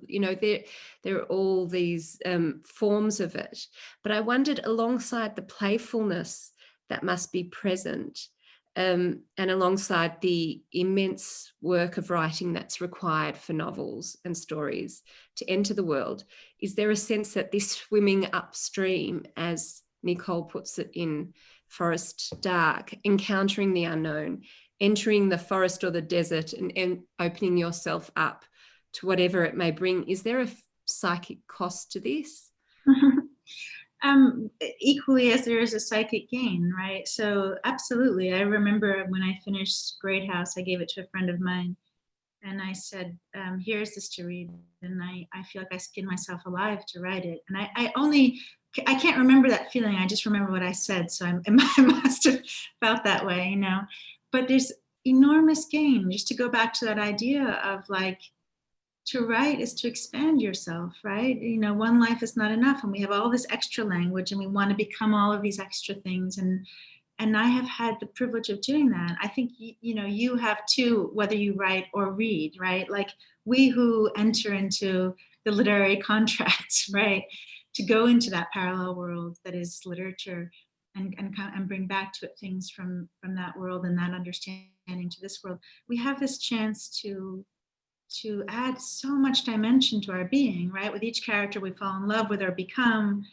there are all these forms of it. But I wondered, alongside the playfulness that must be present, and alongside the immense work of writing that's required for novels and stories to enter the world, is there a sense that this swimming upstream, as Nicole puts it in Forest Dark, encountering the unknown, entering the forest or the desert and opening yourself up to whatever it may bring, is there a psychic cost to this? Equally as there is a psychic gain, right? So absolutely. I remember when I finished Great House, I gave it to a friend of mine and I said, here's this to read. And I feel like I skinned myself alive to write it. And I can't remember that feeling. I just remember what I said. So I must have felt that way, but there's enormous gain just to go back to that idea of like, to write is to expand yourself, right? One life is not enough, and we have all this extra language, and we want to become all of these extra things. And I have had the privilege of doing that. I think you have too, whether you write or read, right? Like we who enter into the literary contracts, right, to go into that parallel world that is literature, and bring back to it things from that world and that understanding to this world. We have this chance to add so much dimension to our being, right? With each character we fall in love with or become,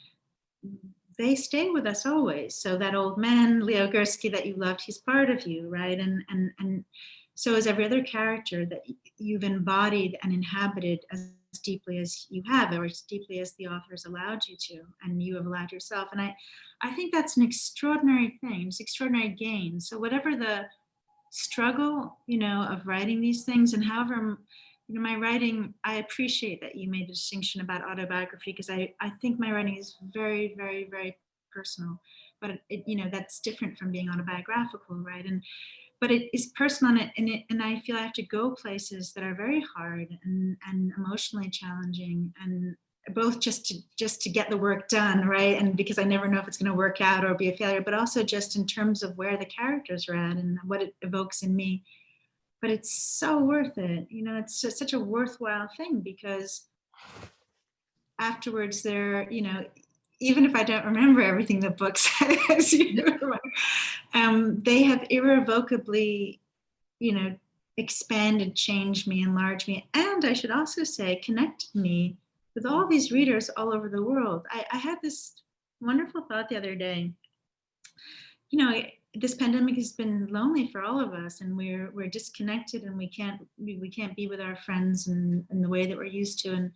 they stay with us always. So that old man, Leo Gursky, that you loved, he's part of you, right? And so is every other character that you've embodied and inhabited as deeply as you have, or as deeply as the author has allowed you to, and you have allowed yourself. And I think that's an extraordinary thing, it's extraordinary gain. So whatever the struggle, of writing these things, and however, my writing, I appreciate that you made a distinction about autobiography, because I think my writing is very, very, very personal, but that's different from being autobiographical, right? But it is personal, and I feel I have to go places that are very hard and emotionally challenging, and both just to get the work done, right? And because I never know if it's going to work out or be a failure, but also just in terms of where the characters are at and what it evokes in me. But it's so worth it. It's just such a worthwhile thing, because afterwards they're, even if I don't remember everything the book says, they have irrevocably, expanded, changed me, enlarged me. And I should also say, connected me with all these readers all over the world. I had this wonderful thought the other day. This pandemic has been lonely for all of us, and we're disconnected, and we can't be with our friends in the way that we're used to, and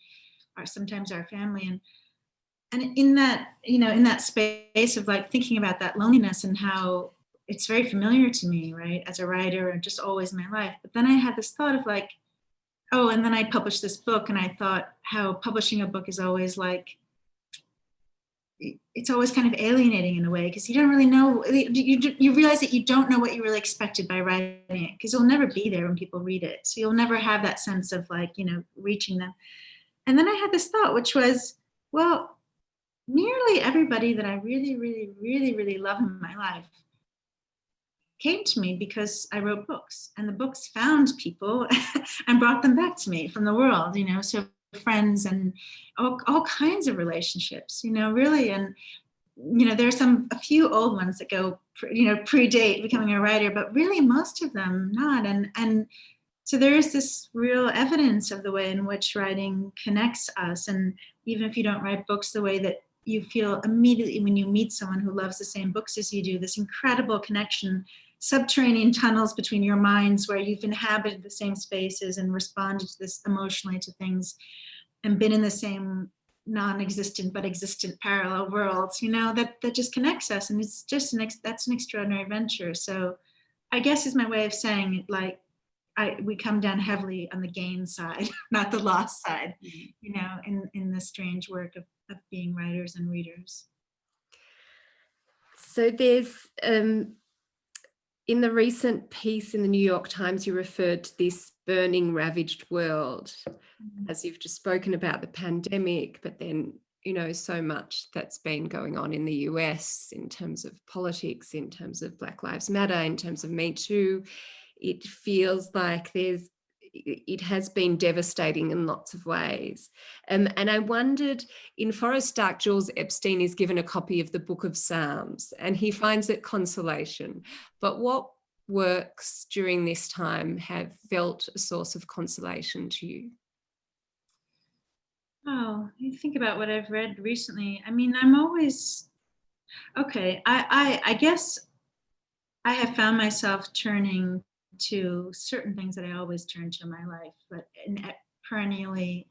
sometimes our family. And in that, in that space of like thinking about that loneliness and how it's very familiar to me, right, as a writer, and just always in my life. But then I had this thought of like, oh, and then I published this book, and I thought how publishing a book is always like, it's always kind of alienating in a way, because you don't really know, you realize that you don't know what you really expected by writing it, because you'll never be there when people read it. So you'll never have that sense of like, reaching them. And then I had this thought, which was, well, nearly everybody that I really, really, really, really love in my life came to me because I wrote books, and the books found people and brought them back to me from the world, so friends and all kinds of relationships, really. And there's a few old ones that go predate becoming a writer, but really most of them not. And so there is this real evidence of the way in which writing connects us. And even if you don't write books, the way that you feel immediately when you meet someone who loves the same books as you do, this incredible connection, subterranean tunnels between your minds where you've inhabited the same spaces and responded to this emotionally to things and been in the same non-existent but existent parallel worlds, that just connects us, and it's just that's an extraordinary venture. So I guess is my way of saying, like, we come down heavily on the gain side, not the loss side, in the strange work of being writers and readers. So there's, in the recent piece in the New York Times, you referred to this burning, ravaged world, as you've just spoken about the pandemic, but then, so much that's been going on in the US in terms of politics, in terms of Black Lives Matter, in terms of Me Too. It feels like it has been devastating in lots of ways. And I wondered, in Forest Dark, Jules Epstein is given a copy of the Book of Psalms, and he finds it consolation. But what works during this time have felt a source of consolation to you? Oh, you think about what I've read recently. I mean, I'm always, okay, I guess I have found myself turning to certain things that I always turn to in my life, but perennially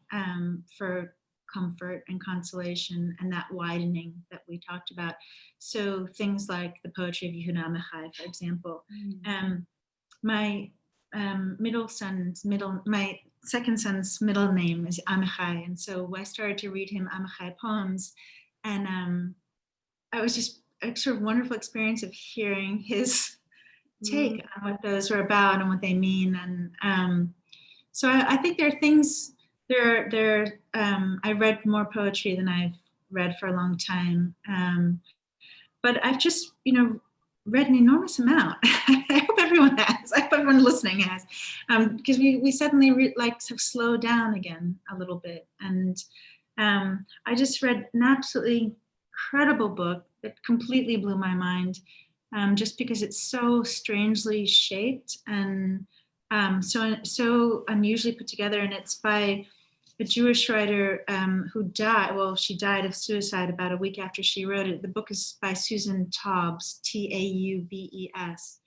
for comfort and consolation and that widening that we talked about. So things like the poetry of Yehuda Amichai, for example. My my second son's middle name is Amichai, and so I started to read him Amichai poems, and I was just a sort of wonderful experience of hearing his take on what those are about and what they mean. And so I think there are things I read more poetry than I've read for a long time, but I've just read an enormous amount. I hope everyone has. I hope everyone listening has, because we suddenly have slowed down again a little bit. And I just read an absolutely incredible book that completely blew my mind, just because it's so strangely shaped and so unusually put together. And it's by a Jewish writer who died. Well, she died of suicide about a week after she wrote it. The book is by Susan Taubes, Taubes,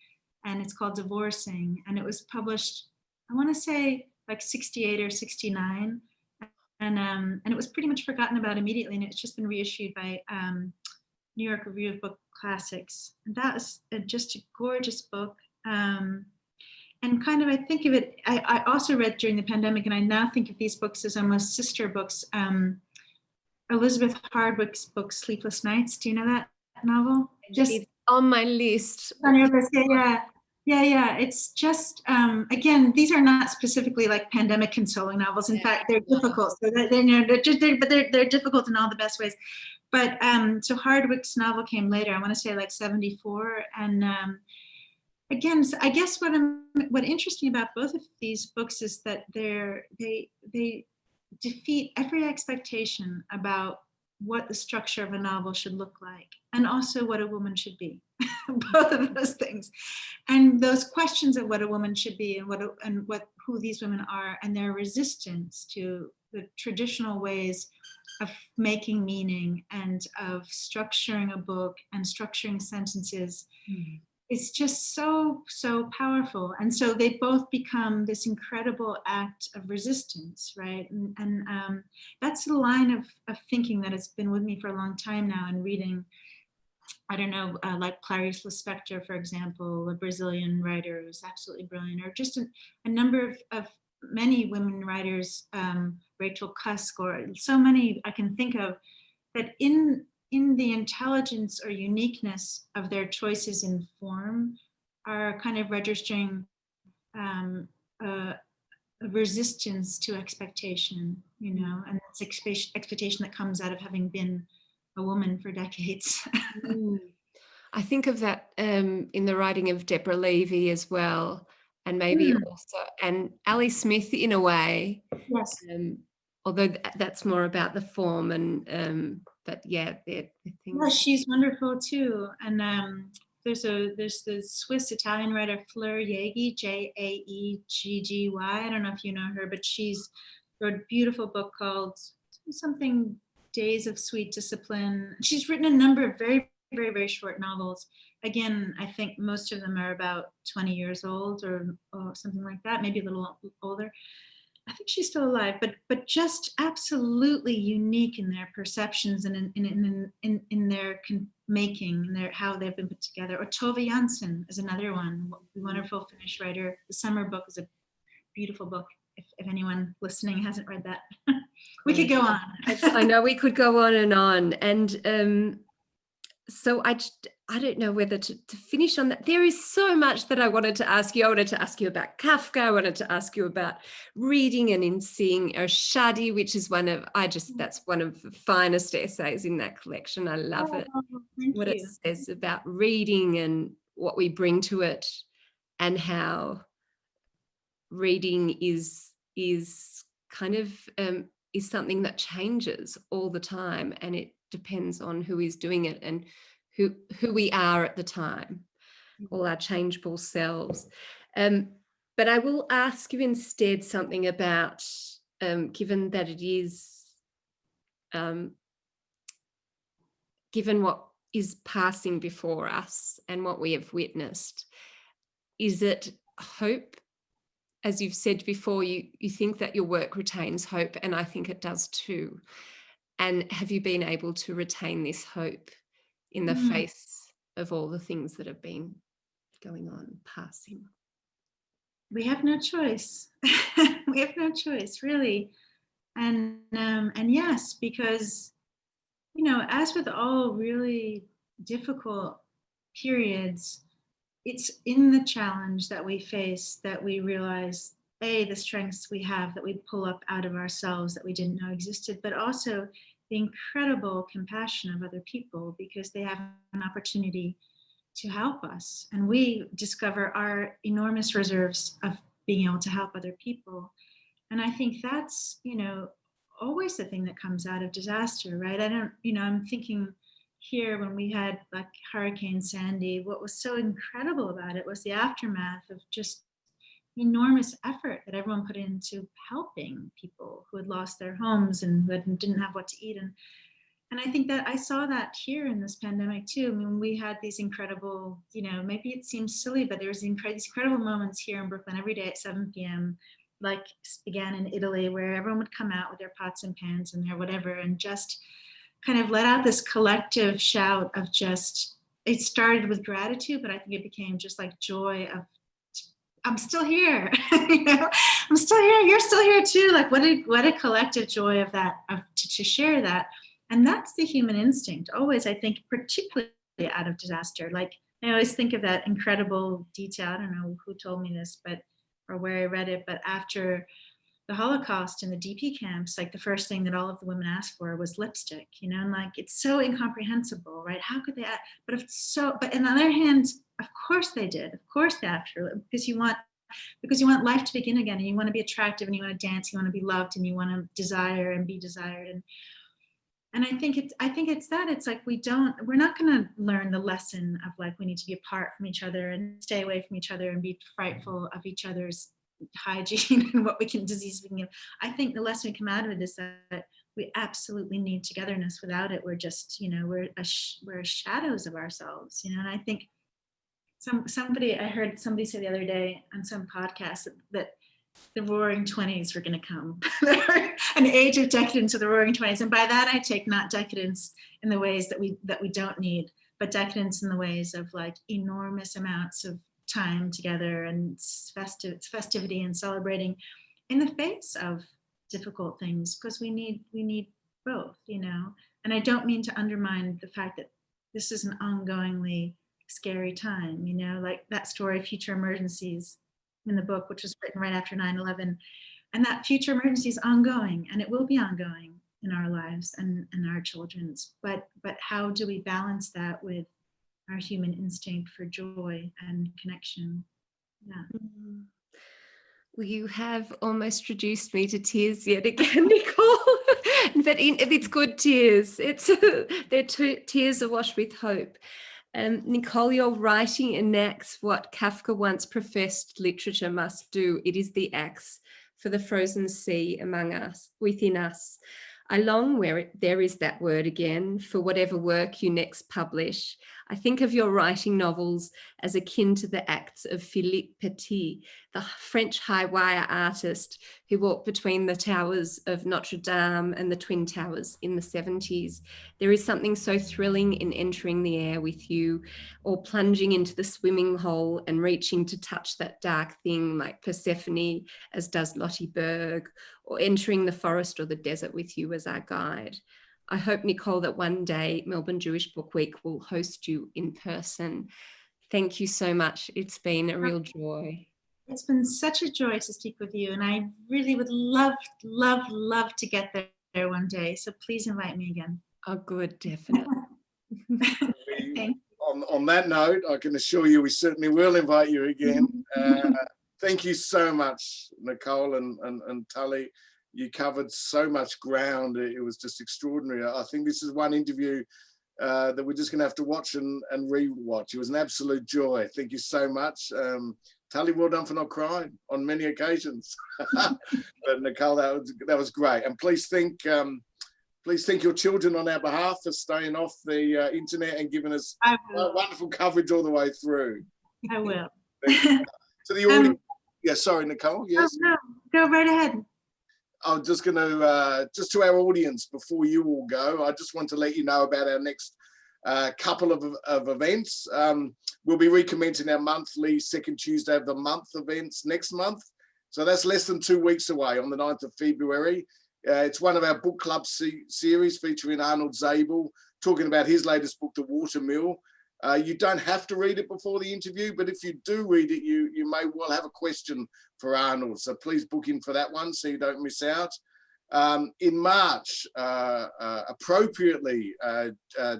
and it's called Divorcing. And it was published, I want to say, like 68 or 69. And it was pretty much forgotten about immediately. And it's just been reissued by New York Review of Book Classics. And that was just a gorgeous book. And kind of, I think of it, I also read during the pandemic, and I now think of these books as almost sister books. Elizabeth Hardwick's book, Sleepless Nights. Do you know that novel? It's on my list. On your list, yeah. It's just, again, these are not specifically like pandemic consoling novels. In fact, they're difficult. So they're difficult in all the best ways. But so Hardwick's novel came later. I want to say like 74, and again, so I guess what interesting about both of these books is that they defeat every expectation about what the structure of a novel should look like, and also what a woman should be. Both of those things, and those questions of what a woman should be, and who these women are, and their resistance to the traditional ways of making meaning and of structuring a book and structuring sentences. It's just so powerful. And so they both become this incredible act of resistance, right? And that's the line of thinking that has been with me for a long time now, and reading, I don't know, like Clarice Lispector, for example, a Brazilian writer who's absolutely brilliant, or just a number of many women writers, Rachel Cusk, or so many I can think of, that in the intelligence or uniqueness of their choices in form are kind of registering a resistance to expectation, and it's expectation that comes out of having been a woman for decades. I think of that in the writing of Deborah Levy as well, and maybe also, and Ali Smith in a way. Yes. Although that's more about the form, and but yeah, they're things. Yeah, she's wonderful too. And there's the Swiss Italian writer Fleur Jaeggy, Jaeggy. I don't know if you know her, but she's wrote a beautiful book called something Days of Sweet Discipline. She's written a number of very, very, very short novels. Again, I think most of them are about 20 years old or something like that, maybe a little older. I think she's still alive, but just absolutely unique in their perceptions and in their making and their how they've been put together. Or Tove Jansson is another one, wonderful Finnish writer. The Summer book is a beautiful book. If anyone listening hasn't read that, we could go on. I know we could go on, and so I don't know whether to finish on that. There is so much that I wanted to ask you. I wanted to ask you about Kafka. I wanted to ask you about reading and in seeing Shadi, which is that's one of the finest essays in that collection. I love it. What it says about reading and what we bring to it, and how reading is kind of is something that changes all the time, and it depends on who is doing it and who we are at the time, all our changeable selves. But I will ask you instead something about, given that it is, given what is passing before us and what we have witnessed, is it hope? As you've said before, you think that your work retains hope, and I think it does too. And have you been able to retain this hope in the face of all the things that have been going on, passing? We have no choice. We have no choice, really. And yes, because, you know, as with all really difficult periods, it's in the challenge that we face that we realize, the strengths we have that we pull up out of ourselves that we didn't know existed, but also the incredible compassion of other people, because they have an opportunity to help us. And we discover our enormous reserves of being able to help other people. And I think that's, you know, always the thing that comes out of disaster, right? I'm thinking here when we had like Hurricane Sandy, what was so incredible about it was the aftermath of just enormous effort that everyone put into helping people who had lost their homes and who didn't have what to eat. And I think that I saw that here in this pandemic too. I mean, we had these incredible, you know, maybe it seems silly, but there was these incredible moments here in Brooklyn every day at 7 p.m., like began in Italy, where everyone would come out with their pots and pans and their whatever, and just kind of let out this collective shout of just, it started with gratitude, but I think it became just like joy of, I'm still here, you know, I'm still here, you're still here too. Like what a collective joy of that, to share that. And that's the human instinct, always, I think, particularly out of disaster. Like I always think of that incredible detail, I don't know who told me this, or where I read it, but after the Holocaust in the DP camps, like the first thing that all of the women asked for was lipstick, you know, and like, it's so incomprehensible, right? How could they ask? But on the other hand, of course they did. Of course they asked for it, because you want life to begin again, and you want to be attractive, and you want to dance, you want to be loved, and you want to desire and be desired. And I think it's that it's like we're not going to learn the lesson of like we need to be apart from each other and stay away from each other and be frightful of each other's hygiene and what disease we can give. I think the lesson we come out of it is that we absolutely need togetherness. Without it, we're just, you know, we're shadows of ourselves, you know. And I think I heard somebody say the other day on some podcast that the roaring 20s were going to come. An age of decadence of the roaring 20s. And by that I take not decadence in the ways that we don't need, but decadence in the ways of like enormous amounts of time together and festivity and celebrating in the face of difficult things, because we need both, you know. And I don't mean to undermine the fact that this is an ongoingly scary time, you know, like that story Future Emergencies in the book, which was written right after 9/11, and that future emergency is ongoing, and it will be ongoing in our lives and our children's, but how do we balance that with our human instinct for joy and connection? Yeah. Well, you have almost reduced me to tears yet again, Nicole. But it's good tears. They're tears awash with hope. Nicole, your writing enacts what Kafka once professed literature must do. It is the axe for the frozen sea among us, within us. I long where there is that word again for whatever work you next publish. I think of your writing novels as akin to the acts of Philippe Petit, the French high wire artist who walked between the towers of Notre Dame and the Twin Towers in the 70s. There is something so thrilling in entering the air with you, or plunging into the swimming hole and reaching to touch that dark thing like Persephone, as does Lottie Berg, or entering the forest or the desert with you as our guide. I hope, Nicole, that one day Melbourne Jewish Book Week will host you in person. Thank you so much. It's been a real joy. It's been such a joy to speak with you, and I really would love to get there one day. So please invite me again. Oh, good, definitely. On that note, I can assure you we certainly will invite you again. Thank you so much, Nicole and Tali. You covered so much ground. It was just extraordinary. I think this is one interview that we're just going to have to watch and re-watch. It was an absolute joy. Thank you so much. Tali, well done for not crying on many occasions. But Nicole, that was great. And please thank your children on our behalf for staying off the internet and giving us wonderful coverage all the way through. I will. To the audience. Yeah, sorry, Nicole. Yes. Oh, no, go right ahead. I'm just going to, just to our audience, before you all go, I just want to let you know about our next couple of events. We'll be recommencing our monthly second Tuesday of the month events next month. So that's less than 2 weeks away, on the 9th of February. It's one of our book club series featuring Arnold Zabel, talking about his latest book, The Watermill. You don't have to read it before the interview, but if you do read it, you may well have a question for Arnold. So please book in for that one so you don't miss out. In March, appropriately,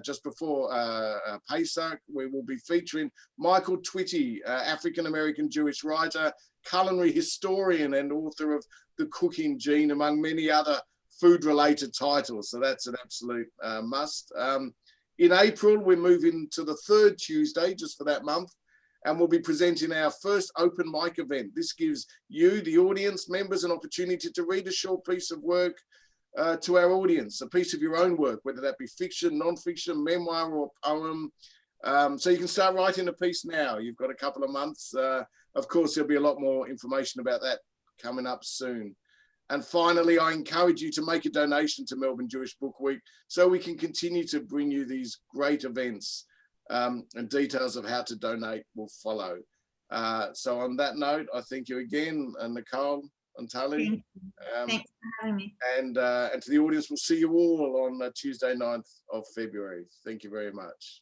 just before Pesach, we will be featuring Michael Twitty, African-American Jewish writer, culinary historian and author of The Cooking Gene, among many other food-related titles. So that's an absolute must. In April, we're moving to the third Tuesday, just for that month, and we'll be presenting our first open mic event. This gives you, the audience members, an opportunity to read a short piece of work to our audience, a piece of your own work, whether that be fiction, non-fiction, memoir, or poem. So you can start writing a piece now. You've got a couple of months. Of course, there'll be a lot more information about that coming up soon. And finally, I encourage you to make a donation to Melbourne Jewish Book Week so we can continue to bring you these great events, and details of how to donate will follow. So on that note, I thank you again, Nicole and Tali. Thanks for having me. And to the audience, we'll see you all on Tuesday, 9th of February. Thank you very much.